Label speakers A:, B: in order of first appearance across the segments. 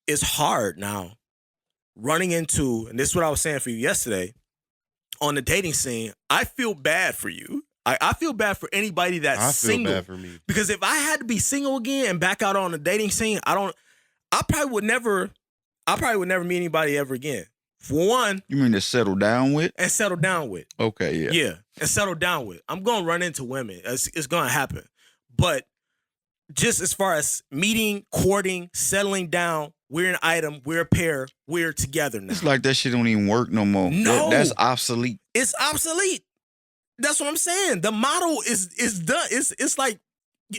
A: it's hard now running into, and this is what I was saying for you yesterday, on the dating scene. I feel bad for you. I feel bad for anybody that's single.
B: I feel bad for me.
A: Because if I had to be single again and back out on the dating scene, I probably would never meet anybody ever again. For one.
C: You mean to settle down with?
A: And settle down with.
C: Okay, yeah.
A: Yeah, and settle down with. I'm going to run into women. It's going to happen. But just as far as meeting, courting, settling down, we're an item, we're a pair, we're together now.
C: It's like that shit don't even work no more.
A: No.
C: That's obsolete.
A: It's obsolete. That's what I'm saying. The model is done. It's like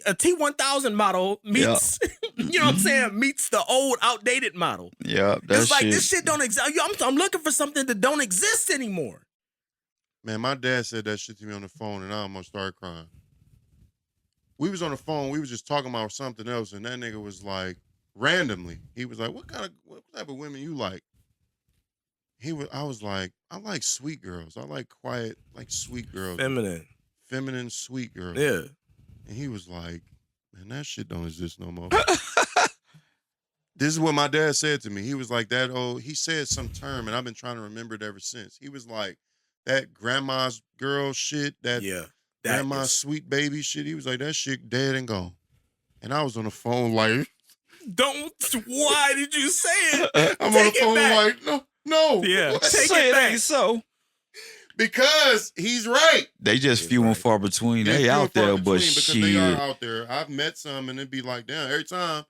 A: a T1000 model meets, you know what I'm saying, meets the old, outdated model.
C: Yeah,
A: it's like this shit don't exist. I'm looking for something that don't exist anymore.
B: Man, my dad said that shit to me on the phone, and I almost started crying. We was on the phone. We was just talking about something else, and that nigga was like, randomly, he was like, "What type of women you like?" I was like, "I like sweet girls. I like quiet, like sweet girls, feminine, sweet girls."
A: Yeah.
B: And he was like, "Man, that shit don't exist no more." This is what my dad said to me. He was like, he said some term, and I've been trying to remember it ever since. He was like, that grandma's girl shit, grandma's sweet baby shit. He was like, that shit dead and gone. And I was on the phone like,
A: why did you say it?
B: I'm on the phone like, no.
A: Yeah,
C: say it ain't so.
B: Because he's right.
C: They just few and far between. They out there, but shit.
B: They are out there. I've met some and it'd be like, damn, every time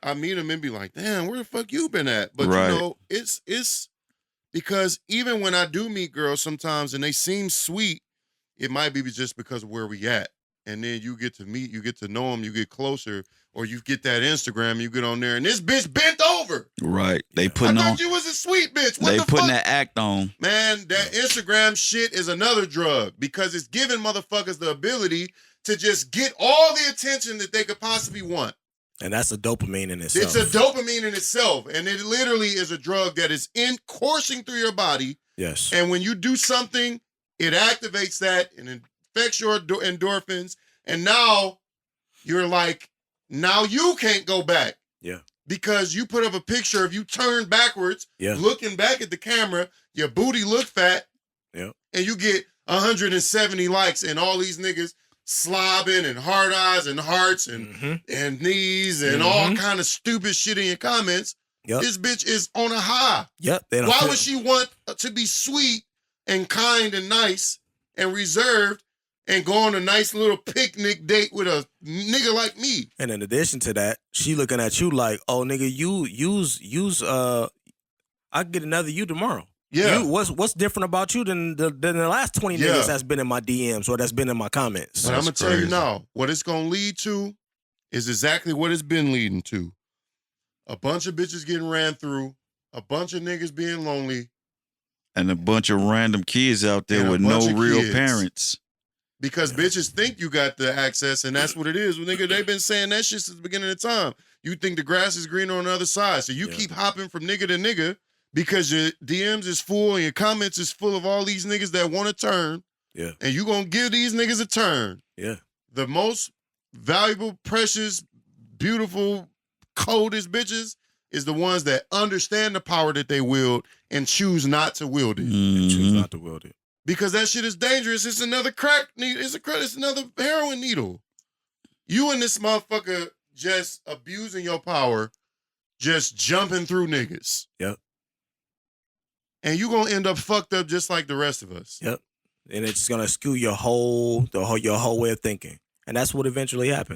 B: I meet them, it'd be like, damn, where the fuck you been at? But
C: right.
B: you know, it's because even when I do meet girls sometimes and they seem sweet, it might be just because of where we at. And then you get to meet, you get to know them, you get closer, or you get that Instagram, you get on there, and this bitch bent over.
C: Right. They putting on.
B: I thought you was a sweet bitch. What
C: they
B: the
C: putting
B: fuck?
C: that act on.
B: Man, that Instagram shit is another drug because it's giving motherfuckers the ability to just get all the attention that they could possibly want.
A: And that's a dopamine in itself.
B: It's a dopamine in itself. And it literally is a drug that is coursing through your body.
A: Yes.
B: And when you do something, it activates that and it affects your endorphins. And now you're like, now you can't go back.
A: Yeah.
B: Because you put up a picture of you turned backwards, looking back at the camera, your booty look fat.
A: Yeah.
B: And you get 170 likes and all these niggas slobbing and hard eyes and hearts and knees and all kind of stupid shit in your comments.
A: Yep.
B: This bitch is on a high.
A: Yep.
B: Why would she want to be sweet and kind and nice and reserved and go on a nice little picnic date with a nigga like me?
A: And in addition to that, she looking at you like, oh, nigga, you use I get another you tomorrow.
B: Yeah.
A: What's different about you than the last 20 niggas that's been in my DMs or that's been in my comments?
B: But I'm going to tell you now, what it's going to lead to is exactly what it's been leading to. A bunch of bitches getting ran through, a bunch of niggas being lonely.
C: And a bunch of random kids out there with no real parents.
B: Because bitches think you got the access, and that's what it is. Well, nigga, they've been saying that shit since the beginning of the time. You think the grass is greener on the other side. So you keep hopping from nigga to nigga because your DMs is full and your comments is full of all these niggas that want to turn.
A: Yeah.
B: And you going to give these niggas a turn.
A: Yeah.
B: The most valuable, precious, beautiful, coldest bitches is the ones that understand the power that they wield and choose not to wield it.
A: And choose not to wield it.
B: Because that shit is dangerous. It's another crack needle. It's another heroin needle. You and this motherfucker just abusing your power, just jumping through niggas.
A: Yep.
B: And you gonna end up fucked up just like the rest of us.
A: Yep. And it's gonna skew your whole way of thinking. And that's what eventually happens.